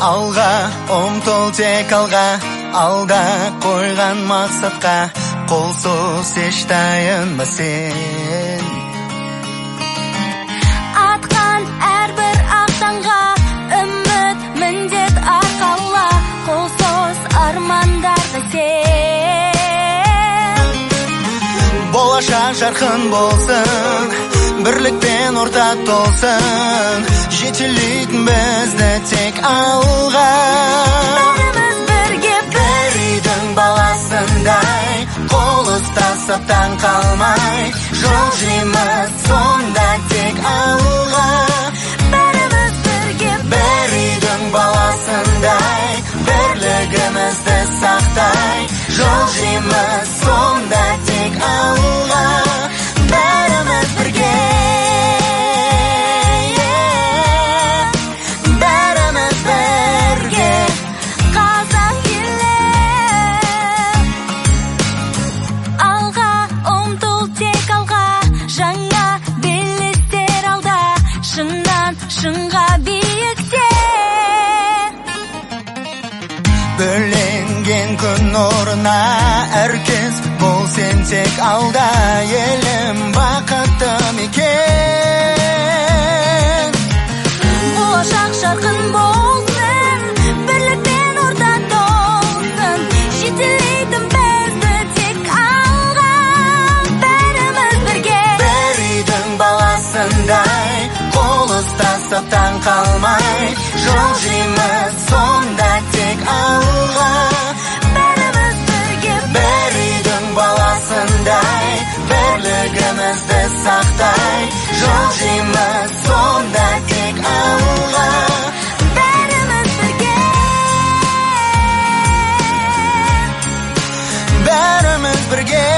Алға ұмтыл тек алға қойған мақсатқа қолсыз еш таянба сен. Атқан әрбір ақтанға үміт міндет арқала, қолсыз армандарды сен. Болашақ жарқын болсын, бірлікпен ортақ толсын, жетелейтін бізді тек алға. Бәріміз бірге бір үйдің баласындай, қол ұстасып таң қалмай, жол жүрміз сонда тек алға. бәріміз бірге бір үйдің баласындай, бірлігімізді сақтай, жол жүрміз сонда тек алға. Бәріміз бірге, бәріміз бірге, қазақ елі. Алға ұмтыл тек алға, жаңа белестер алда, шыңнан шыңға биікте. бөленген күн нұрына әркез бол сен тек алда, елім бақытты мекен. Болашақ жарқын болсын, бірлікпен орта толсын, жетелейтін бізді тек алға. Бәріміз бірге бір үйдің баласындай, қол ұстасып таң қалмай, жол жүрміз сонда тек алға. бәріміз бірге бір үйдің баласындай, бірлігімізді сақтай, жол жүрміз сонда тек алға. бәріміз бірге бәріміз бірге.